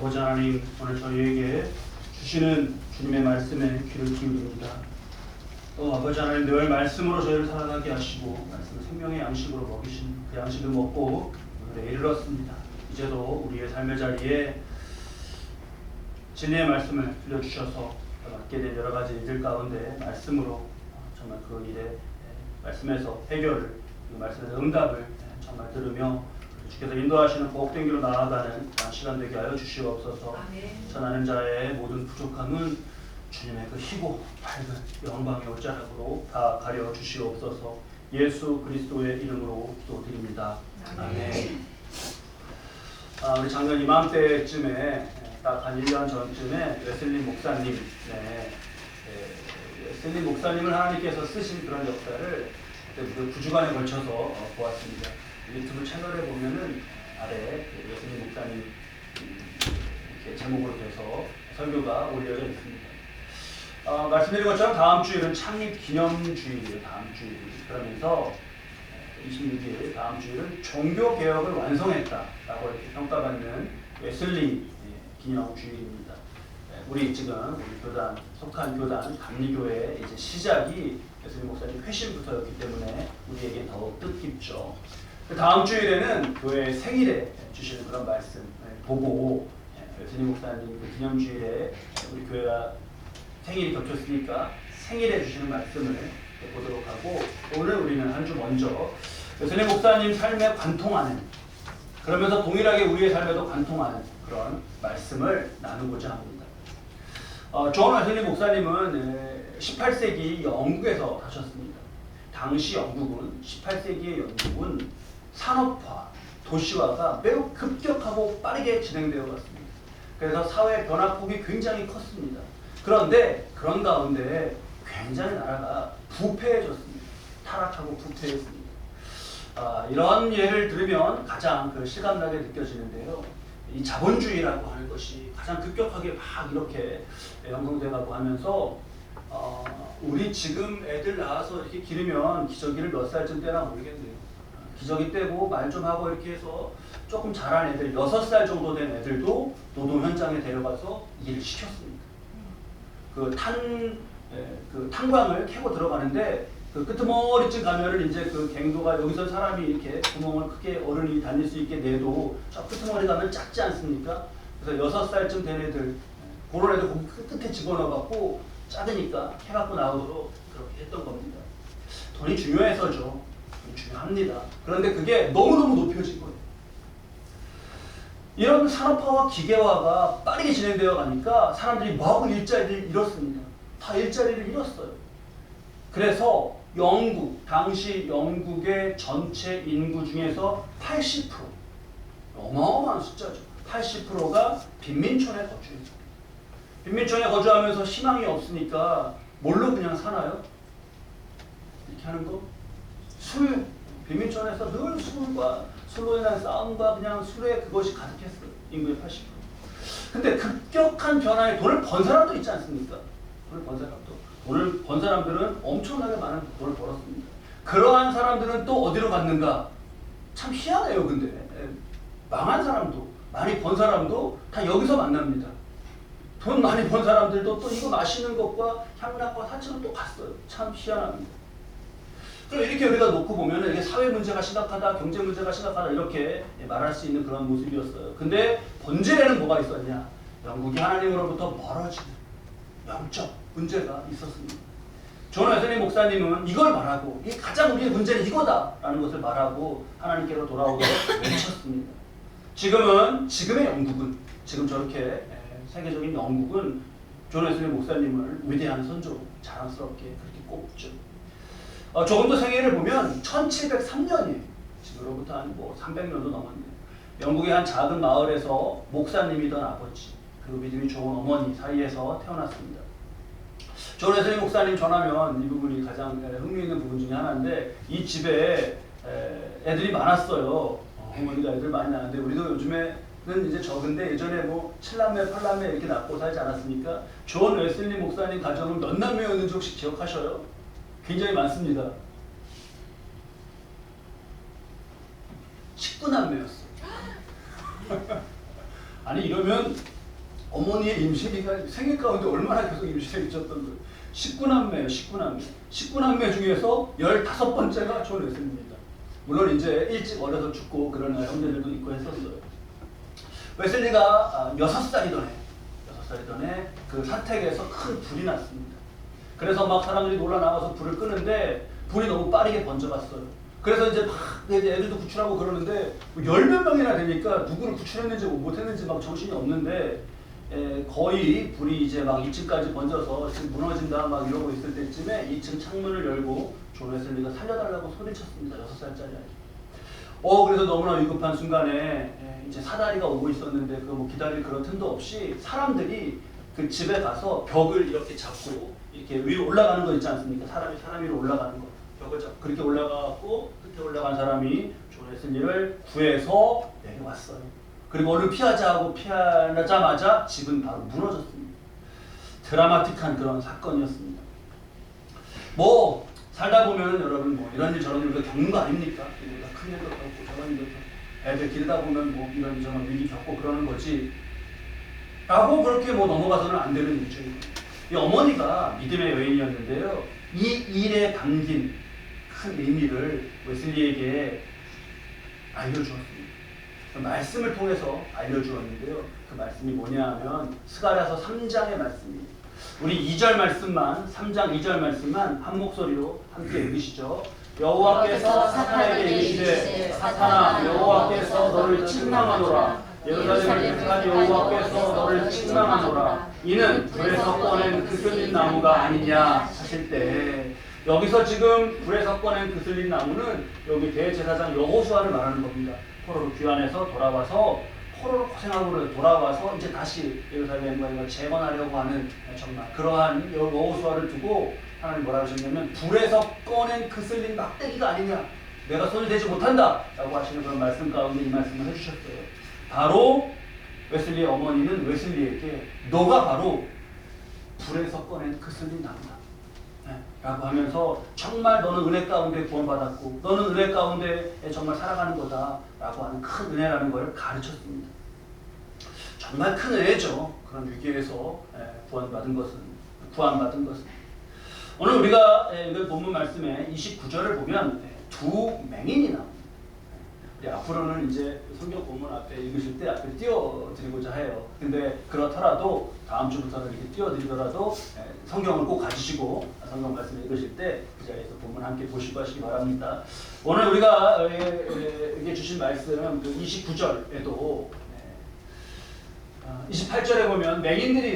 아버지 하나님, 오늘 저희에게 주시는 주님의 말씀에 귀를 기울입니다. 또 아버지 하나님, 늘 말씀으로 저희를 살아가게 하시고 말씀을 생명의 양식으로 먹이신 그 양식을 먹고 오늘에 이르렀습니다. 이제도 우리의 삶의 자리에 진리의 말씀을 들려주셔서 맡게 된 여러 가지 일들 가운데 말씀으로 정말 그 일에 말씀에서 해결을, 그 말씀에서 응답을 정말 들으며 주께서 인도하시는 복된 길로 나아가는 시간 되게 하여 주시옵소서. 전하는 자의 모든 부족함은 주님의 그 희고 밝은 영광의 옷자락으로 다 가려 주시옵소서. 예수 그리스도의 이름으로 기도드립니다. 아멘. 우리 작년 이맘때쯤에 딱 한 1년 전쯤에 웨슬리 목사님, 웨슬리 목사님을 하나님께서 쓰신 그런 역사를 그 9주간에 걸쳐서 보았습니다. 유튜브 채널에 보면은 아래 웨슬리 목사님 이렇게 제목으로 돼서 설교가 올려져 있습니다. 말씀드린 것처럼 다음 주일은 창립 기념주일이에요. 다음 주일. 그러면서 26일 다음 주일은 종교 개혁을 완성했다라고 이렇게 평가받는 웨슬리 기념주일입니다. 우리 교단 속한 교단 감리교회의 이제 시작이 웨슬리 목사님 회심부터였기 때문에 우리에게 더욱 뜻깊죠. 다음 주일에는 교회의 생일에 주시는 그런 말씀 보고 웨슬리 목사님 그 기념주일에 우리 교회가 생일이 겹쳤으니까 생일에 주시는 말씀을 보도록 하고, 오늘 우리는 한 주 먼저 웨슬리 목사님 삶에 관통하는, 그러면서 동일하게 우리의 삶에도 관통하는 그런 말씀을 나누고자 합니다. 존 웨슬리 목사님은 18세기 영국에서 사셨습니다. 당시 영국은 18세기의 영국은 산업화, 도시화가 매우 급격하고 빠르게 진행되어 갔습니다. 그래서 사회 변화폭이 굉장히 컸습니다. 그런데 그런 가운데 굉장히 나라가 부패해졌습니다. 타락하고 부패했습니다. 이런 예를 들으면 가장 실감나게 느껴지는데요. 이 자본주의라고 하는 것이 가장 급격하게 막 이렇게 형성돼가고 하면서 우리 지금 애들 낳아서 이렇게 기르면 기저귀를 몇 살쯤 떼나 모르겠네요. 기저귀 떼고 말 좀 하고 이렇게 해서 조금 자란 애들, 6살 정도 된 애들도 노동 현장에 데려가서 일을 시켰습니다. 탄광을 캐고 들어가는데 그 끄트머리쯤 가면은 이제 그 갱도가 여기서 사람이 이렇게 구멍을 크게 어른이 다닐 수 있게 내도 저 끄트머리 가면 작지 않습니까? 그래서 6살쯤 된 애들, 그런 애들 거기 끝에 집어넣어갖고 작으니까 해갖고 나오도록 그렇게 했던 겁니다. 돈이 중요해서죠. 돈이 중요합니다. 그런데 그게 너무너무 높여진 거예요. 이런 산업화와 기계화가 빠르게 진행되어 가니까 사람들이 마구 일자리를 잃었습니다. 다 일자리를 잃었어요. 그래서 당시 영국의 전체 인구 중에서 80%, 어마어마한 숫자죠. 80%가 빈민촌에 거주했어요. 빈민촌에 거주하면서 희망이 없으니까 뭘로 그냥 사나요? 이렇게 하는 거? 술, 빈민촌에서 늘 술로 인한 싸움과 그냥 술에 그것이 가득했어요. 인구의 80%. 근데 급격한 변화에 돈을 번 사람도 있지 않습니까? 돈을 번 사람들은 엄청나게 많은 돈을 벌었습니다. 그러한 사람들은 또 어디로 갔는가? 참 희한해요. 근데 망한 사람도, 많이 번 사람도 다 여기서 만납니다. 돈 많이 번 사람들도 또 이거 마시는 것과 향락과 사치로 또 갔어요. 참 희한합니다. 그럼 이렇게 우리가 놓고 보면 이게 사회 문제가 심각하다, 경제 문제가 심각하다 이렇게 말할 수 있는 그런 모습이었어요. 근데 본질에는 뭐가 있었냐? 영국이 하나님으로부터 멀어지는 영적 문제가 있었습니다. 존 웨슬리 목사님은 이걸 말하고, 이 가장 우리의 문제는 이거다라는 것을 말하고 하나님께로 돌아오도록 외쳤습니다. 지금의 영국은, 지금 저렇게 세계적인 영국은 존 웨슬리 목사님을 위대한 선조로 자랑스럽게 그렇게 꼽죠. 조금 더 생애를 보면 1703년이에요. 지금으로부터 한 300년도 넘었네요. 영국의 한 작은 마을에서 목사님이던 아버지, 그리고 믿음이 좋은 어머니 사이에서 태어났습니다. 존 웨슬리 목사님 전하면 이 부분이 가장 흥미있는 부분 중에 하나인데, 이 집에 애들이 많았어요. 어머니가 애들 많이 낳았는데, 우리도 요즘에는 이제 적은데 예전에 7남매, 8남매 이렇게 낳고 살지 않았습니까? 존 웨슬리 목사님 가정은 몇 남매였는지 혹시 기억하셔요? 굉장히 많습니다. 19남매였어요. 아니 이러면 어머니의 임신기가 생애 가운데 얼마나 계속 임신을 있었던 거예요. 19남매예요. 19남매. 19남매 중에서 15번째가 존 웨슬리입니다. 물론 이제 일찍 어려서 죽고 그런 형제들도 있고 했었어요. 웨슬리가 6살이던 해 그 사택에서 큰 불이 났습니다. 그래서 막 사람들이 놀라 나와서 불을 끄는데 불이 너무 빠르게 번져갔어요. 그래서 이제 막 이제 애들도 구출하고 그러는데 10몇 명이나 되니까 누구를 구출했는지 못했는지 막 정신이 없는데 거의 불이 이제 막 2층까지 번져서 지금 무너진다 막 이러고 있을 때쯤에 2층 창문을 열고 존 웨슬리가 살려달라고 소리쳤습니다. 6살짜리 아이. 그래서 너무나 위급한 순간에 이제 사다리가 오고 있었는데 그거 뭐 기다릴 그런 틈도 없이 사람들이 그 집에 가서 벽을 이렇게 잡고 이렇게 위로 올라가는 거 있지 않습니까? 사람 위로 올라가는 거. 벽을 잡고 그렇게 올라가고 끝에 올라간 사람이 존 웨슬리를 구해서 내려왔어요. 그리고 얼른 피하자 하고 피하자마자 집은 바로 무너졌습니다. 드라마틱한 그런 사건이었습니다. 뭐 살다 보면 여러분 뭐 이런 일 저런 일도 겪는 거 아닙니까? 큰 일도 겪고 저런 일도 겪고 애들 기르다 보면 뭐 이런 저런 위기 겪고 그러는 거지 라고 그렇게 뭐 넘어가서는 안 되는 일이죠. 이 어머니가 믿음의 여인이었는데요. 이 일에 담긴 큰 의미를 웨슬리에게 알려주었습니다. 그 말씀을 통해서 알려주었는데요. 그 말씀이 뭐냐 하면 스가랴서 3장의 말씀입니다. 우리 2절 말씀만 3장 2절 말씀만 한 목소리로 함께 읽으시죠. 여호와께서 사탄에게 이르시되 사탄아 여호와께서 너를 책망하노라. 예루살렘을 택한 여호와께서 너를 책망하노라. 이는 불에서 꺼낸 그슬린 나무가 아니냐 하실 때 여기서 지금 불에서 꺼낸 그슬린 나무는 여기 대제사장 여호수아를 말하는 겁니다. 포로로 귀환해서 돌아와서 포로로 고생하고 돌아와서 이제 다시 예루살렘과 이걸 재건하려고 하는 정말 그러한 여호수아를 두고 하나님 뭐라고 하셨냐면 불에서 꺼낸 그슬린 막대기가 아니냐 내가 손을 대지 못한다 라고 하시는 그런 말씀 가운데 이 말씀을 해주셨어요. 바로 웨슬리의 어머니는 웨슬리에게 너가 바로 불에서 꺼낸 그슬린 나무다 라고 하면서 정말 너는 은혜 가운데 구원받았고 너는 은혜 가운데 정말 살아가는 거다 라고 하는 큰 은혜라는 걸 가르쳤습니다. 정말 큰 은혜죠. 그런 위기에서 구원받은 것은 오늘 우리가 읽은 본문 말씀에 29절을 보면 두 맹인이 나옵니다. 앞으로는 이제 성경 본문 앞에 읽으실 때 앞에 띄워드리고자 해요. 근데 그렇더라도 다음 주부터는 이렇게 띄워드리더라도 성경을 꼭 가지시고 성경 말씀 읽으실 때 그 자리에서 본문 함께 보시고 하시기 바랍니다. 오늘 우리가 이게 주신 말씀 그 29절에도 28절에 보면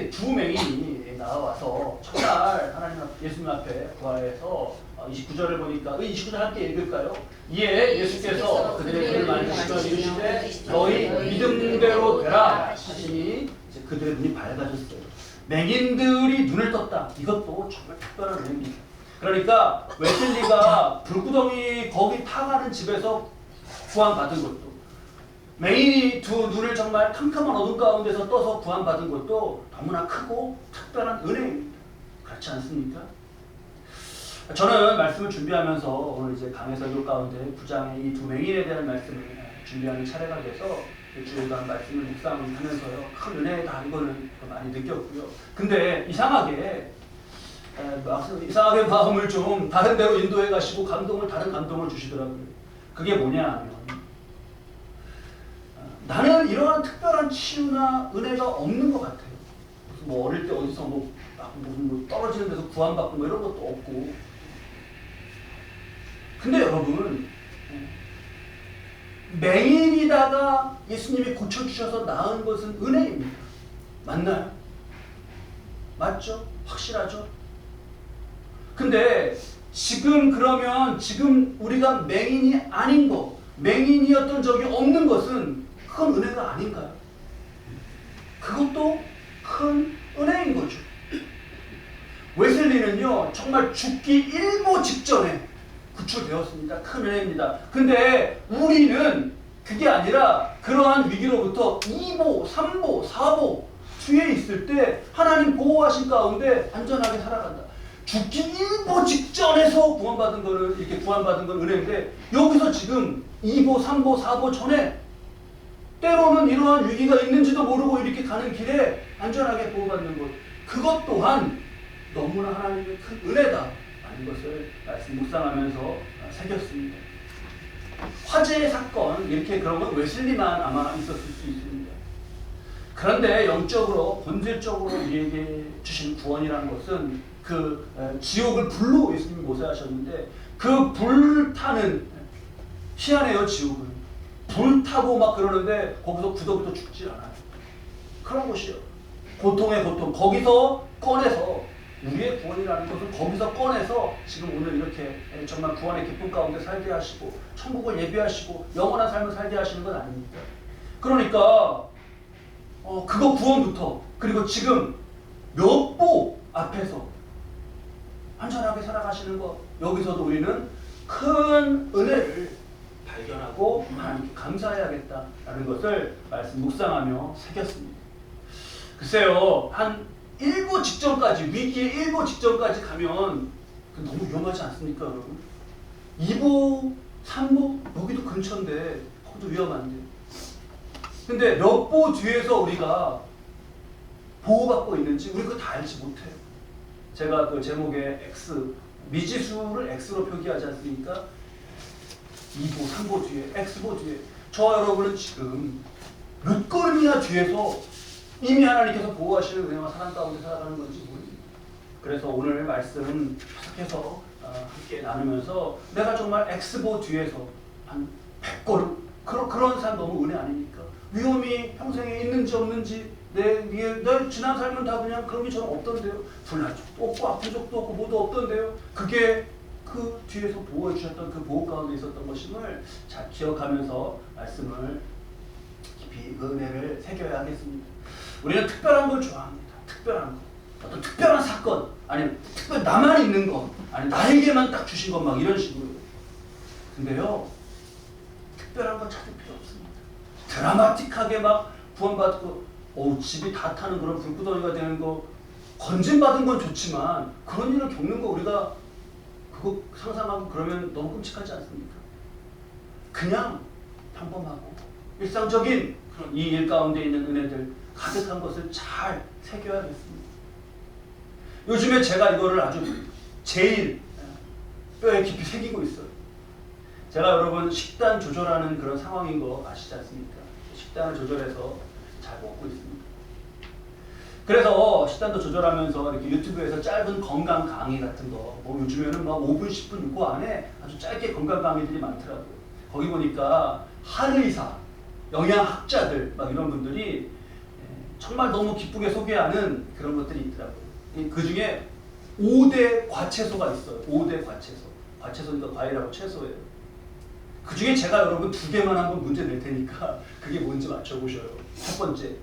두 맹인이 나와서 첫날 하나님 예수님 앞에 구하여서 29절을 보니까 29절 함께 읽을까요? 이에 예수께서 그들의 눈을 만지시며 이르시되 너희 믿음대로 되라 하시니 이제 그들의 눈이 밝아졌어요. 맹인들이 눈을 떴다. 이것도 정말 특별한 의미입니다. 그러니까 웨슬리가 불구덩이 거기 타가는 집에서 구원받은 것도 맹인이 두 눈을 정말 캄캄한 어둠 가운데서 떠서 구원받은 것도 너무나 크고 특별한 은혜입니다. 그렇지 않습니까? 저는 말씀을 준비하면서 오늘 이제 강해설교 가운데 9장의 이 두 맹인에 대한 말씀을 준비하는 차례가 돼서 주일간 말씀을 묵상하면서요 큰 은혜다 이거는 많이 느꼈고요. 근데 이상하게 마음을 좀 다른 데로 인도해 가시고 다른 감동을 주시더라고요. 그게 뭐냐 하면 나는 이러한 특별한 치유나 은혜가 없는 것 같아요. 뭐 어릴 때 어디서 무슨 떨어지는 데서 구원받고 뭐 이런 것도 없고. 근데 여러분 맹인이다가 예수님이 고쳐주셔서 나은 것은 은혜입니다. 맞나요? 맞죠? 확실하죠? 근데 지금 우리가 맹인이 아닌 거, 맹인이었던 적이 없는 것은 큰 은혜가 아닌가요? 그것도 큰 은혜인 거죠. 웨슬리는요 정말 죽기 일보 직전에 구출되었습니다. 큰 은혜입니다. 근데 우리는 그게 아니라 그러한 위기로부터 2보, 3보, 4보 뒤에 있을 때 하나님 보호하신 가운데 안전하게 살아간다. 죽기 일보 직전에서 구원받은 건 은혜인데 여기서 지금 2보, 3보, 4보 전에 때로는 이러한 위기가 있는지도 모르고 이렇게 가는 길에 안전하게 보호받는 것, 그것 또한 너무나 하나님의 큰 은혜다라는 것을 말씀 묵상하면서 새겼습니다. 화재의 사건, 이렇게 그런 건 웨슬리만 아마 있었을 수 있습니다. 그런데 영적으로 본질적으로 우리에게 주신 구원이라는 것은 그 지옥을 불로 예수님이 모세하셨는데 그 불타는, 희한해요. 지옥은 불타고 막 그러는데 거기서 굳어부터 죽지 않아요. 그런 곳이요. 고통의 고통, 거기서 꺼내서 우리의 구원이라는 것은 거기서 꺼내서 지금 오늘 이렇게 정말 구원의 기쁨 가운데 살게 하시고 천국을 예비하시고 영원한 삶을 살게 하시는 건 아닙니까? 그러니까 그거 구원부터, 그리고 지금 몇 보 앞에서 안전하게 살아가시는 것, 여기서도 우리는 큰 은혜를 발견하고 하나님께 감사해야겠다라는 것을 말씀 묵상하며 새겼습니다. 글쎄요, 한 일부 직전까지, 위기의 일부 직전까지 가면 너무 위험하지 않습니까, 여러분? 2부, 3부, 여기도 근처인데 거기도 위험한데. 근데 몇 보 뒤에서 우리가 보호받고 있는지 우리 그거 다 알지 못해요. 제가 그 제목에 X, 미지수를 X로 표기하지 않습니까? 2보, 3보 뒤에, X보 뒤에. 저와 여러분은 지금 몇 걸음이나 뒤에서 이미 하나님께서 보호하시는 은혜와 사랑 가운데 살아가는 건지 모릅니다. 그래서 오늘 말씀 계속해서 함께 나누면서 내가 정말 X보 뒤에서 한 100걸음, 그런 삶 너무 은혜 아닙니까? 위험이 평생에 있는지 없는지, 내 지난 삶은 다 그냥 그런 게 저는 없던데요. 불난 적도 없고 아픈 적도 없고 모두 없던데요. 그게 그 뒤에서 보호해 주셨던 그 보호 가운데 있었던 것임을 잘 기억하면서 말씀을 깊이 그 은혜를 새겨야 하겠습니다. 우리는 특별한 걸 좋아합니다. 특별한 거. 어떤 특별한 사건, 아니면 특별 나만 있는 거, 아니면 나에게만 딱 주신 것 막 이런 식으로. 근데요, 특별한 건 찾을 필요 없습니다. 드라마틱하게 막 구원받고 집이 다 타는 그런 불구덩이가 되는 거, 건진받은 건 좋지만 그런 일을 겪는 거 우리가 그거 상상하고 그러면 너무 끔찍하지 않습니까? 그냥 평범하고 일상적인 그런 이 일 가운데 있는 은혜들 가득한 것을 잘 새겨야겠습니다. 요즘에 제가 이거를 아주 제일 뼈에 깊이 새기고 있어요. 제가 여러분 식단 조절하는 그런 상황인 거 아시지 않습니까? 식단을 조절해서 잘 먹고 있습니다. 그래서 식단도 조절하면서 이렇게 유튜브에서 짧은 건강 강의 같은 거, 뭐 요즘에는 막 5분, 10분 그 안에 아주 짧게 건강 강의들이 많더라고요. 거기 보니까 한의사, 영양학자들 막 이런 분들이 정말 너무 기쁘게 소개하는 그런 것들이 있더라고요. 그 중에 5대 과채소가 있어요. 5대 과채소. 과채소니까 과일하고 채소예요. 그 중에 제가 여러분 2개만 한번 문제 낼 테니까 그게 뭔지 맞춰보셔요. 첫 번째.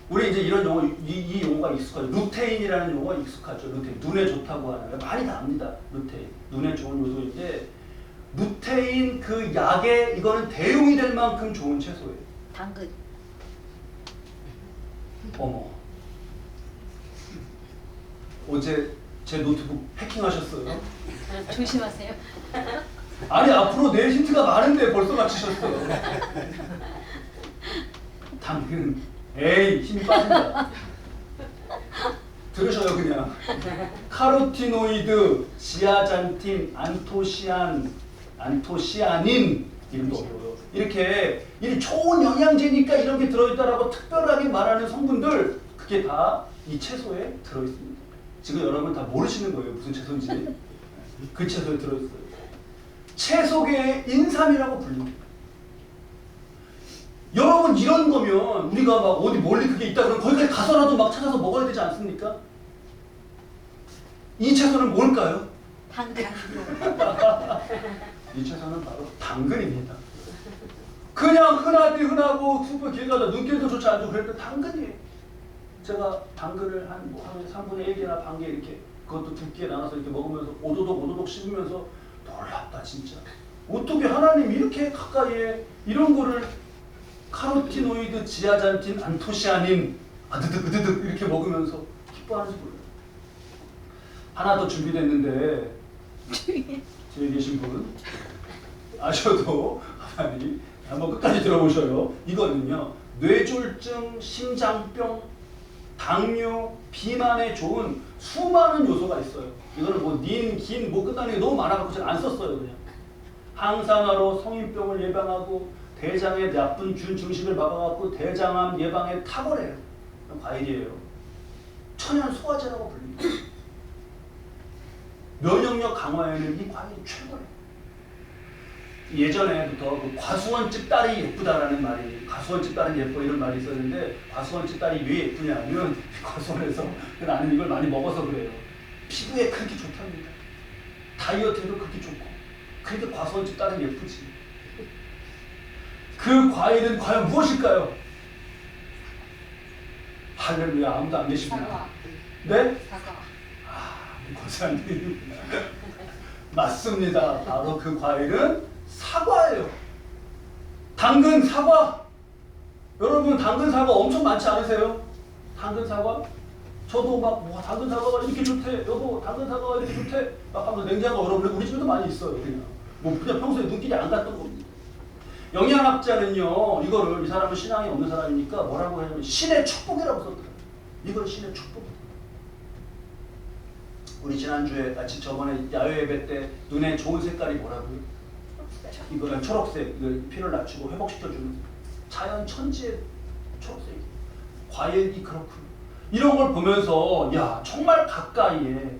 우리 이제 이런 용어, 이 용어가 익숙하죠. 루테인이라는 용어가 익숙하죠. 루테인. 눈에 좋다고 하는. 많이 나옵니다. 루테인. 눈에 좋은 요소인데, 루테인 그 약에 이거는 대용이 될 만큼 좋은 채소예요. 당근. 어머. 어제 제 노트북 해킹하셨어요? 조심하세요. 아니, 앞으로 내 힌트가 많은데 벌써 맞히셨어요. 당근. 에이, 힘이 빠진다. 들으셔요, 그냥. 카로티노이드, 지아잔틴, 안토시아닌, 이름도 어려워요. 이렇게 좋은 영양제니까 이런 게 들어있다라고 특별하게 말하는 성분들, 그게 다 이 채소에 들어있습니다. 지금 여러분 다 모르시는 거예요, 무슨 채소인지. 그 채소에 들어있어요. 채소계의 인삼이라고 불립니다. 여러분, 이런 거면 우리가 막 어디 멀리 그게 있다 그러면 거기까지 가서라도 막 찾아서 먹어야 되지 않습니까? 이 채소는 뭘까요? 당근. 이 채소는 바로 당근입니다. 그냥 흔하디 흔하고 super 길 가다 눈길도 좋지 않고 그랬는데 당근이에요. 제가 당근을 하루에 3분의 1개나 반개 이렇게, 그것도 2끼에 나눠서 이렇게 먹으면서 오도독 씹으면서 놀랍다 진짜. 어떻게 하나님 이렇게 가까이에 이런 거를 카로티노이드, 지아잔틴, 안토시아닌 으드득 이렇게 먹으면서 기뻐하는지 몰라요. 하나 더 준비됐는데 뒤에 계신 분 아셔도 하나님 한번 끝까지 들어보셔요. 이거는요, 뇌졸중, 심장병, 당뇨, 비만에 좋은 수많은 요소가 있어요. 이거는 뭐 닌, 긴, 뭐 끝나는 게 너무 많아갖고 제가 안 썼어요. 그냥 항산화로 성인병을 예방하고 대장의 나쁜 균 증식을 막아갖고 대장암 예방에 탁월해요. 과일이에요. 천연 소화제라고 불립니다. 면역력 강화에는 이 과일이 최고예요. 예전에부터 그 과수원집 딸이 예쁘다라는 말이, 과수원집 딸은 예뻐 이런 말이 있었는데, 과수원집 딸이 왜 예쁘냐면 과수원에서 나는 이걸 많이 먹어서 그래요. 피부에 그렇게 좋답니다. 다이어트에도 그렇게 좋고, 그러니까 과수원집 딸은 예쁘지. 그 과일은 과연 무엇일까요? 할렐루야, 아무도 안 계시구나. 사과. 네? 사과. 고사님 맞습니다. 바로 그 과일은 사과예요. 당근 사과. 여러분 당근 사과 엄청 많지 않으세요? 당근 사과? 저도 막 뭐 당근 사과가 이렇게 좋대. 여보 당근 사과가 이렇게 좋대. 막 하면서 냉장고 여러분 우리 집에도 많이 있어요. 그냥 평소에 눈길이 안 갔던 겁니다. 영양학자는요 이거를, 이 사람은 신앙이 없는 사람이니까 뭐라고 하냐면 신의 축복이라고 썼더라고요. 이건 신의 축복이다. 우리 지난주에 같이 저번에 야외 예배 때 눈에 좋은 색깔이 뭐라고요? 이거는 초록색, 이거 피를 낮추고 회복시켜주는 자연 천지의 초록색. 과일이 그렇군요. 이런 걸 보면서 야 정말 가까이에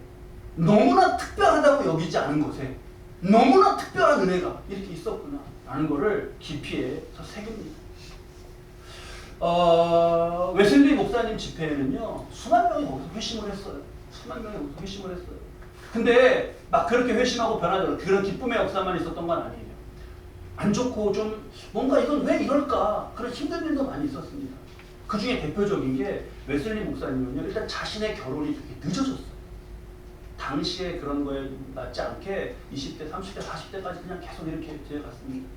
너무나 특별하다고 여기지 않은 곳에 너무나 특별한 은혜가 이렇게 있었구나 라는 거를 깊이에서 새깁니다. 웨슬리 목사님 집회에는요 수만 명이 거기서 회심을 했어요. 수만 명이 거기서 회심을 했어요. 근데 막 그렇게 회심하고 변하더라고요. 그런 기쁨의 역사만 있었던 건 아니에요. 안 좋고 좀 뭔가 이건 왜 이럴까 그런 힘든 일도 많이 있었습니다. 그 중에 대표적인 게 웨슬리 목사님은요 일단 자신의 결혼이 되게 늦어졌어요. 당시에 그런 거에 맞지 않게 20대, 30대, 40대까지 그냥 계속 이렇게 되어갔습니다.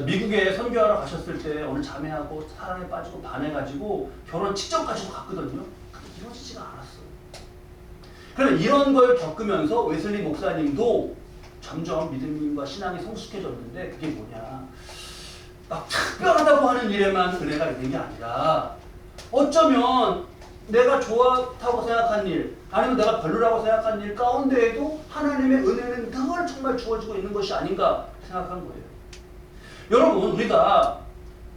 미국에 선교하러 가셨을 때 어느 자매하고 사랑에 빠지고 반해가지고 결혼 직전까지도 갔거든요. 근데 이루어지지가 않았어요. 그러면 이런 걸 겪으면서 웨슬리 목사님도 점점 믿음과 신앙이 성숙해졌는데 그게 뭐냐. 막 특별하다고 하는 일에만 은혜가 있는 게 아니라 어쩌면 내가 좋다고 생각한 일 아니면 내가 별로라고 생각한 일 가운데에도 하나님의 은혜는 늘 정말 주어지고 있는 것이 아닌가 생각한 거예요. 여러분 우리가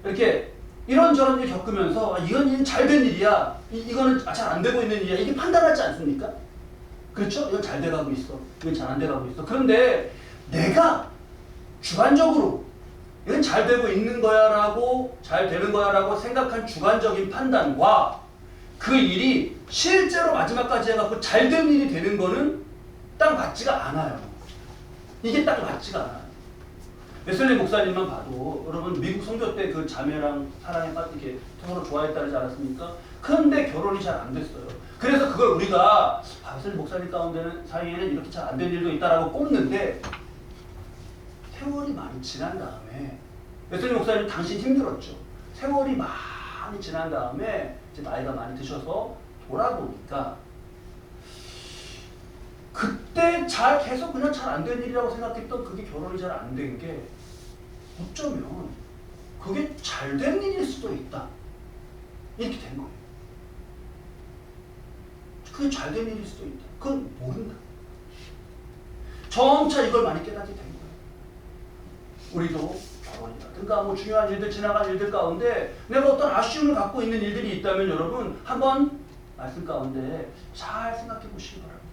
이렇게 이런저런 일 겪으면서 이건 일은 잘된 일이야 이거는 잘 안 되고 있는 일이야 이게 판단하지 않습니까? 그렇죠? 이건 잘 돼가고 있어 이건 잘 안 돼가고 있어. 그런데 내가 주관적으로 이건 잘 되고 있는 거야 라고 잘 되는 거야 라고 생각한 주관적인 판단과 그 일이 실제로 마지막까지 해갖고 잘 된 일이 되는 거는 딱 맞지가 않아요. 이게 딱 맞지가 않아요. 웨슬리 목사님만 봐도 여러분 미국 선교 때 그 자매랑 사랑에 빠지게 서로 좋아했다지 않았습니까? 그런데 결혼이 잘 안 됐어요. 그래서 그걸 우리가 웨슬리 목사님 가운데는 사이에는 이렇게 잘 안 된 일도 있다라고 꼽는데 세월이 많이 지난 다음에 웨슬리 목사님 당신 힘들었죠. 세월이 많이 지난 다음에 이제 나이가 많이 드셔서 돌아보니까 그때 계속 그냥 잘 안 된 일이라고 생각했던 그게 결혼이 잘 안 된 게 어쩌면 그게 잘 된 일일 수도 있다. 이렇게 된 거예요. 그게 잘 된 일일 수도 있다. 그건 모른다. 점차 이걸 많이 깨닫게 된 거예요. 우리도 결혼이라든가 뭐 중요한 일들, 지나간 일들 가운데 내가 어떤 아쉬움을 갖고 있는 일들이 있다면 여러분 한번 말씀 가운데 잘 생각해 보시기 바랍니다.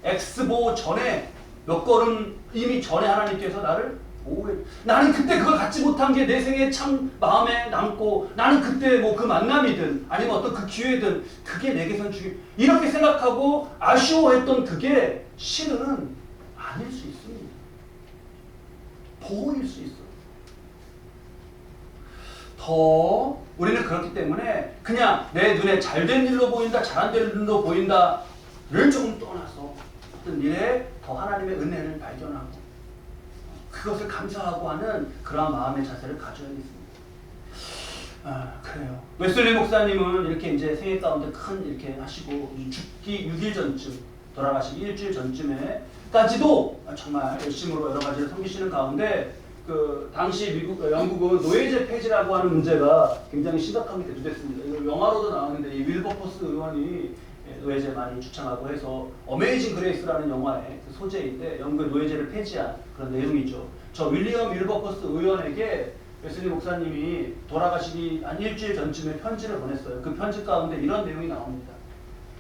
엑스보 전에 몇 걸음 이미 전에 하나님께서 나를 보호해. 나는 그때 그걸 갖지 못한 게 내 생에 참 마음에 남고 나는 그때 뭐 그 만남이든 아니면 어떤 그 기회든 그게 내게선 이렇게 생각하고 아쉬워했던 그게 실은 아닐 수 있습니다. 보호일 수 있어요. 더 우리는 그렇기 때문에 그냥 내 눈에 잘된 일로 보인다 잘안 된 일로 보인다를 조금 떠나서 어떤 일에 더 하나님의 은혜를 발견하고 그것을 감사하고 하는 그러한 마음의 자세를 가져야겠습니다. 그래요. 웨슬리 목사님은 이렇게 이제 생애 가운데 큰 이렇게 하시고 죽기 6일 전쯤 돌아가시기 일주일 전쯤에까지도 정말 열심으로 여러 가지를 섬기시는 가운데 당시 영국은 노예제 폐지라고 하는 문제가 굉장히 심각하게 대두됐습니다. 이거 영화로도 나왔는데 이 윌버포스 의원이 노예제 많이 주창하고 해서 어메이징 그레이스라는 영화의 그 소재인데 영국의 노예제를 폐지한 그런 내용이죠. 저 윌리엄 윌버포스 의원에게 웨슬리 목사님이 돌아가시기 한 일주일 전쯤에 편지를 보냈어요. 그 편지 가운데 이런 내용이 나옵니다.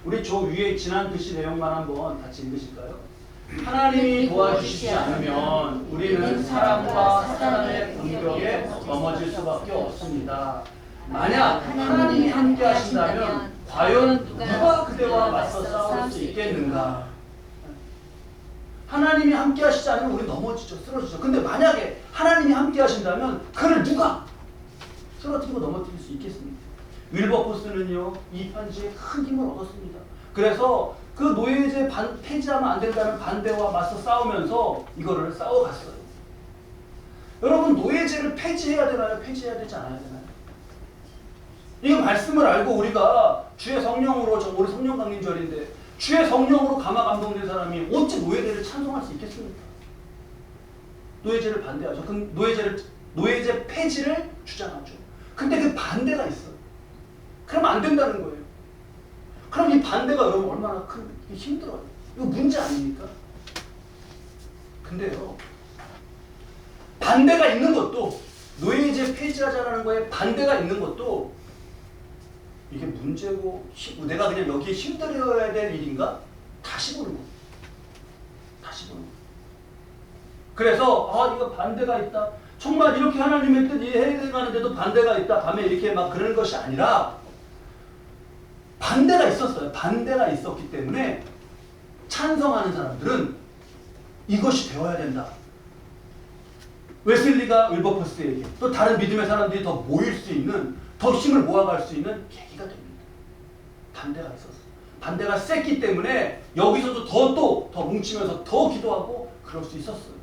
우리 저 위에 지난 글씨 내용만 한번 같이 읽으실까요? 하나님이 도와주시지 않으면 우리는 사람과 사단의 공격에 넘어질 수밖에 없습니다. 만약 하나님이 함께 하신다면 과연 누가 그대와 맞서 싸울 수 있겠는가? 하나님이 함께 하시지 않으면 우리 넘어지죠. 쓰러지죠. 근데 만약에 하나님이 함께 하신다면 그를 누가 쓰러뜨리고 넘어뜨릴 수 있겠습니까? 윌버포스는요, 이 편지에 큰 힘을 얻었습니다. 그래서 그 노예제 폐지하면 안 된다는 반대와 맞서 싸우면서 이거를 싸워갔어요. 여러분, 노예제를 폐지해야 되나요? 폐지해야 되지 않아야 되나요? 이 말씀을 알고 우리가 주의 성령으로, 우리 성령 강림절인데 주의 성령으로 감화 감동된 사람이 어찌 노예제를 찬송할 수 있겠습니까? 노예제를 반대하죠. 노예제 폐지를 주장하죠. 근데 그 반대가 있어요. 그러면 안 된다는 거예요. 그럼 이 반대가 여러분 얼마나 힘들어요. 이거 문제 아닙니까? 근데요, 반대가 있는 것도, 노예제 폐지하자라는 거에 반대가 있는 것도 이게 문제고, 내가 그냥 여기에 힘들어야 될 일인가? 다시 보는 거예요. 다시 보는 거예요. 그래서 이거 반대가 있다. 정말 이렇게 하나님의 뜻 이해해가는데도 반대가 있다. 밤에 이렇게 막 그러는 것이 아니라 반대가 있었어요. 반대가 있었기 때문에 찬성하는 사람들은 이것이 되어야 된다. 웨슬리가 윌버포스에게 또 다른 믿음의 사람들이 더 모일 수 있는, 더 힘을 모아갈 수 있는 계기가 됩니다. 반대가 있었어요. 반대가 셌기 때문에 여기서도 더 뭉치면서 더 기도하고 그럴 수 있었어요.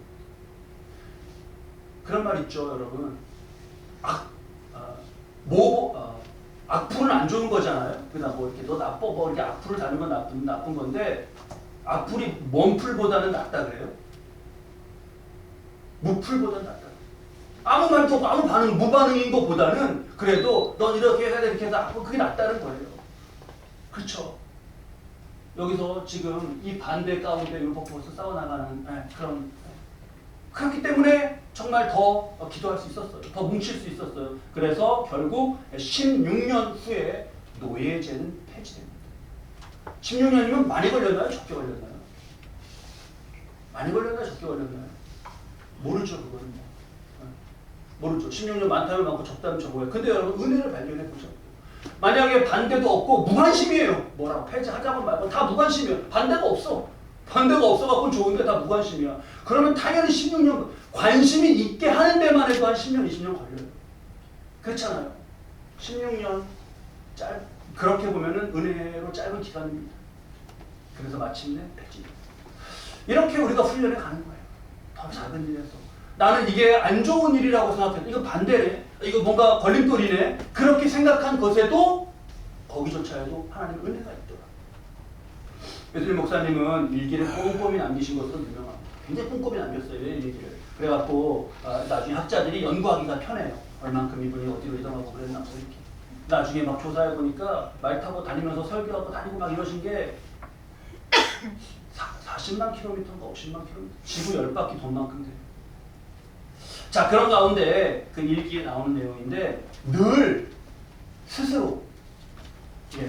그런 말 있죠, 여러분. 악플은 안 좋은 거잖아요. 그냥 뭐 이렇게 너 나빠, 뭐 이렇게 악플을 다는 건 나쁜 건데, 악플이 먼플보다는 낫다 그래요. 무플보다는 낫다. 아무 말도 없고 아무 반응, 무반응인 것보다는 그래도 넌 이렇게 해야 돼, 이렇게 해서 그게 낫다는 거예요. 그렇죠? 여기서 지금 이 반대 가운데 율법으로서 싸워나가는 그렇기 때문에 정말 더 기도할 수 있었어요. 더 뭉칠 수 있었어요. 그래서 결국 16년 후에 노예제는 폐지됩니다. 16년이면 많이 걸렸나요? 적게 걸렸나요? 많이 걸렸나요? 적게 걸렸나요? 모르죠, 그거는. 모르죠. 16년 많다면 많고 적다면 적어요. 근데 여러분, 은혜를 발견해 보죠. 만약에 반대도 없고 무관심이에요. 뭐라고 폐지하자고 말고 다 무관심이에요. 반대가 없어. 반대가 없어갖고 좋은데 다 무관심이야. 그러면 당연히 16년, 관심이 있게 하는 데만 해도 한 10년, 20년 걸려요. 그렇잖아요. 16년, 그렇게 보면은 은혜로 짧은 기간입니다. 그래서 마침내 폐지. 이렇게 우리가 훈련해 가는 거예요. 더 작은 일에서. 나는 이게 안 좋은 일이라고 생각했는데, 이거 반대네. 이거 뭔가 걸림돌이네. 그렇게 생각한 것에도 거기조차에도 하나님의 은혜가 있더라. 웨슬리 목사님은 일기를 꼼꼼히 남기신 것으로 유명합니다. 굉장히 꼼꼼히 남겼어요, 일기를. 그래갖고 나중에 학자들이 연구하기가 편해요. 얼만큼 이분이 어디로 이동하고 그랬나 뭐 이렇게. 나중에 막 조사해 보니까 말 타고 다니면서 설교하고 다니고 막 이러신 게 40만 킬로미터인가 50만 킬로미터. 지구 10바퀴 돈 만큼 돼요. 자, 그런 가운데 그 일기에 나오는 내용인데, 늘 스스로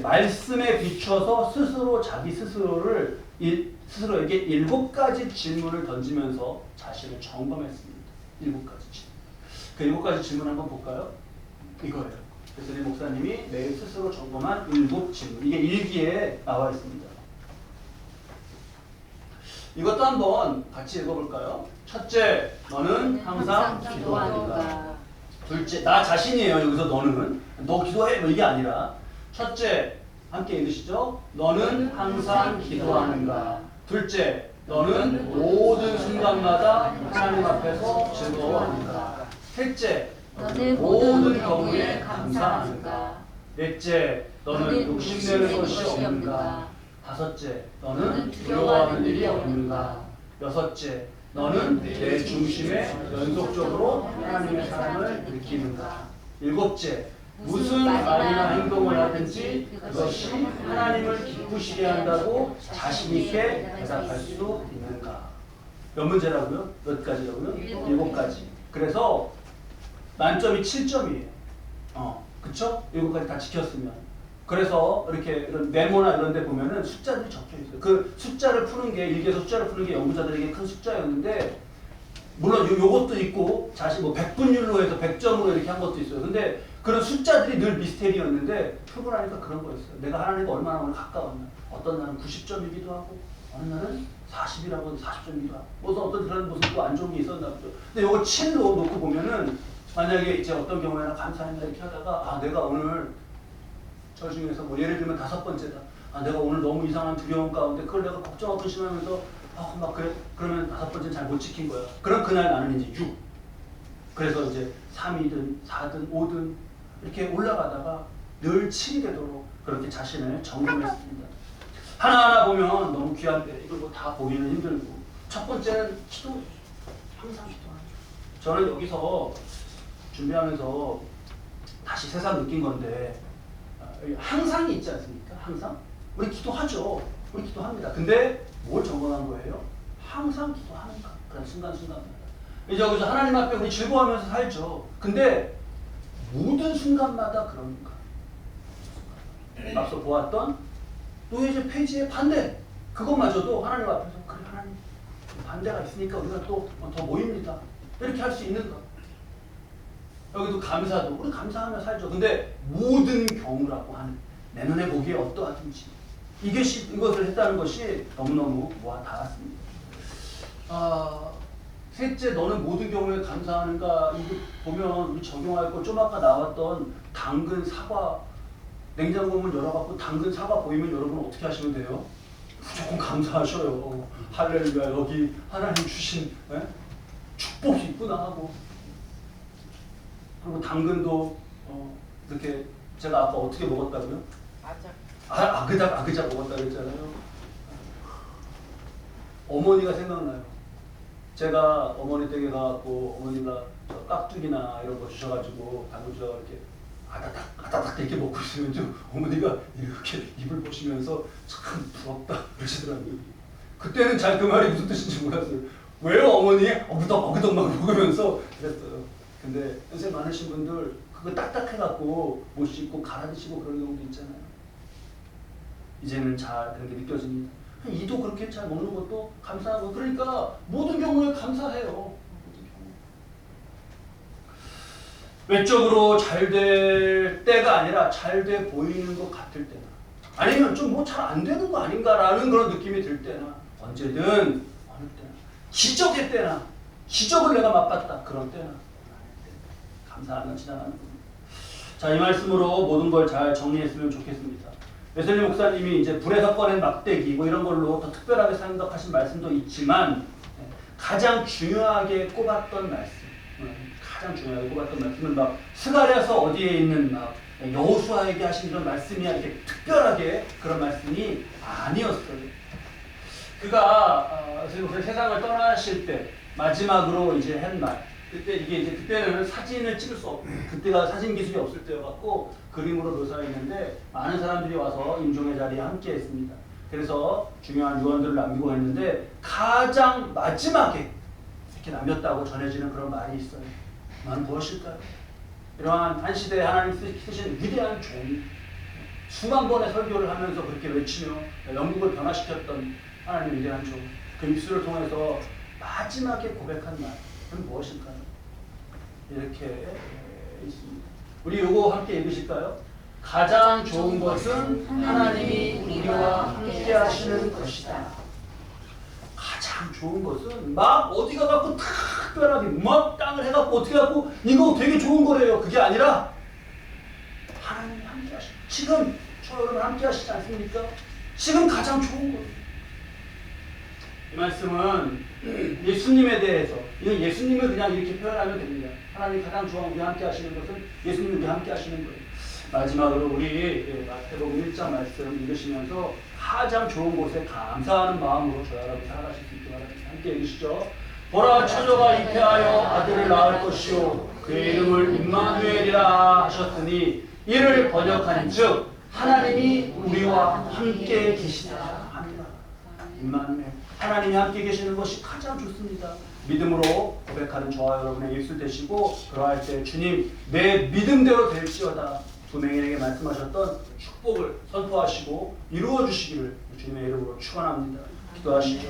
말씀에 비춰서 자기 스스로에게 7가지 질문을 던지면서 자신을 점검했습니다. 7가지 질문. 그 7가지 질문 한번 볼까요? 이거예요. 그래서 이 목사님이 매일 스스로 점검한 7질문. 이게 일기에 나와 있습니다. 이것도 한번 같이 읽어볼까요? 첫째, 너는 항상 기도하는가? 둘째, 나 자신이에요. 여기서 너는. 너 기도해. 뭐 이게 아니라. 첫째, 함께 읽으시죠. 너는 항상 기도하는가? 둘째, 너는 모든 순간마다 하나님 앞에서 즐거워하는가? 셋째, 너는 모든 경우에 감사하는가? 넷째, 너는 욕심내는 것이 없는가? 다섯째, 너는 두려워하는 일이 없는가? 여섯째, 너는 내 중심에 연속적으로 하나님의 사랑을 느끼는가. 일곱째, 무슨 말이나 행동을 하든지 그것이 하나님을 기쁘시게 한다고 자신 있게 대답할 수 있는가. 몇 문제라고요? 몇 가지라고요? 7가지. 그래서 만점이 7점이에요. 그쵸? 7가지 다 지켰으면. 그래서 이렇게 이런 메모나 이런 데 보면은 숫자들이 적혀 있어요. 그 숫자를 푸는 게, 일기에서 숫자를 푸는 게 연구자들에게 큰 숫자였는데, 물론 요것도 있고, 자신 뭐 100분율로 해서 100점으로 이렇게 한 것도 있어요. 근데 그런 숫자들이 늘 미스테리였는데, 풀고 나니까 그런 거였어요. 내가 하나님과 얼마나 오늘 가까웠나. 어떤 날은 90점이기도 하고, 어느 날은 40이라고 40점이기도 하고, 무슨 어떤 그런 무슨 또 안 좋은 게 있었나 보죠. 근데 요거 7로 놓고 보면은, 만약에 이제 어떤 경우에는 감사합니다 이렇게 하다가, 내가 오늘 저 중에서 뭐 예를 들면 5번째다. 내가 오늘 너무 이상한 두려움 가운데 그걸 내가 걱정하고 의심하면서 막 그래, 그러면 5번째는 잘 못 지킨 거야. 그럼 그날 나는 이제 6. 그래서 이제 3이든 4든 5든 이렇게 올라가다가 늘 7이 되도록 그렇게 자신을 점검했습니다. 하나하나 보면 너무 귀한데 이걸 뭐 다 보기는 힘들고. 첫 번째는 기도. 항상 기도하죠. 저는 여기서 준비하면서 다시 새삼 느낀 건데, 항상이 있지 않습니까? 항상? 우리 기도하죠. 우리 기도합니다. 근데 뭘 점검한 거예요? 항상 기도하는가? 그런 순간순간마다. 이제 여기서 하나님 앞에 우리 즐거워하면서 살죠. 근데 모든 순간마다 그런가? 앞서 보았던 또 이제 페이지의 반대. 그것마저도 하나님 앞에서 그래 하나님 반대가 있으니까 우리가 또 더 모입니다. 이렇게 할 수 있는가? 여기도 감사도 우리 감사하며 살죠. 근데 모든 경우라고 하는 내 눈에 보기에 어떠하든지 이것을 했다는 것이 너무너무 모아 닿았습니다. 셋째, 너는 모든 경우에 감사하는가? 이거 보면 우리 적용할 거 좀 아까 나왔던 당근 사과 냉장고 문 열어갖고 당근 사과 보이면 여러분 어떻게 하시면 돼요? 무조건 감사하셔요. 할렐루야, 여기 하나님 주신 축복이 있구나 하고. 그리고 당근도 이렇게 제가 아까 어떻게 먹었다고요? 아그작 먹었다 그랬잖아요. 어머니가 생각나요. 제가 어머니 댁에 가갖고 어머니가 저 깍두기나 이런 거 주셔가지고 당근 주셔서 이렇게 아다닥 이렇게 먹고 있으면 좀 어머니가 이렇게 입을 보시면서 참 부럽다 그러시더라고요. 그때는 잘 그 말이 무슨 뜻인지 몰랐어요. 왜요 어머니? 어그덕 막 먹으면서 그랬어요. 근데 연세 많으신 분들 그거 딱딱해갖고 못 씹고 갈아 드시고 그런 경우도 있잖아요. 이제는 잘 그런 게 느껴집니다. 이도 그렇게 잘 먹는 것도 감사하고. 그러니까 모든 경우에 감사해요. 모든 경우. 외적으로 잘 될 때가 아니라 잘 돼 보이는 것 같을 때나, 아니면 좀 뭐 잘 안 되는 거 아닌가라는 그런 느낌이 들 때나, 언제든 어느 때나, 기적의 때나, 기적을 내가 맛봤다 그런 때나 감사하며 지나가는 겁니다. 자, 이 말씀으로 모든 걸 잘 정리했으면 좋겠습니다. 웨슬리 목사님이 이제 불에서 꺼낸 막대기 뭐 이런 걸로 더 특별하게 생각하신 말씀도 있지만, 가장 중요하게 꼽았던 말씀, 가장 중요하게 꼽았던 말씀은 막 스가랴서 어디에 있는 막 여호수아에게 하신 그런 말씀이 이렇게 특별하게 그런 말씀이 아니었어요. 그가 세상을 떠나실 때 마지막으로 이제 한 말, 그때는 사진을 찍을 수 없고, 그때가 사진 기술이 없을 때여갖고 그림으로 묘사했는데 많은 사람들이 와서 임종의 자리에 함께 했습니다. 그래서 중요한 유언들을 남기고 했는데 가장 마지막에 이렇게 남겼다고 전해지는 그런 말이 있어요. 말은 무엇일까요? 이러한 한 시대에 하나님 쓰신 위대한 종, 수만 번의 설교를 하면서 그렇게 외치며 영국을 변화시켰던 하나님의 위대한 종, 그 입술을 통해서 마지막에 고백한 말은 무엇일까요? 이렇게 있습니다. 우리 요거 함께 읽으실까요? 가장 좋은 것은 하나님이 우리와 함께 하시는 것이다. 가장 좋은 것은 막 어디가 갖고 특별하게 막 땅을 해갖고 어떻게 갖고 이거 되게 좋은 거래요. 그게 아니라 하나님이 함께 하시는, 지금 저 여러분 함께 하시지 않습니까? 지금 가장 좋은 거예요. 이 말씀은 예수님에 대해서, 이건 예수님을 그냥 이렇게 표현하면 됩니다. 하나님 가장 좋아하고 우리 함께 하시는 것은 예수님이 우리 함께 하시는 거예요. 마지막으로 우리 마태복음 1장 말씀 읽으시면서 가장 좋은 곳에 감사하는 마음으로 저와 여러분 살아가실 수 있게 바랍니다. 함께 읽으시죠. 보라 처녀가 잉태하여 아들을 낳을 것이요 그의 이름을 임마누엘이라 하셨으니 이를 번역한즉 하나님이 우리와 함께 계시다 합니다. 임마누엘, 하나님이 함께 계시는 것이 가장 좋습니다. 믿음으로 고백하는 저와 여러분의 입술 되시고 그러할 때 주님 내 믿음대로 될지어다 두 맹인에게 말씀하셨던 축복을 선포하시고 이루어 주시기를 주님의 이름으로 축원합니다. 기도하시죠.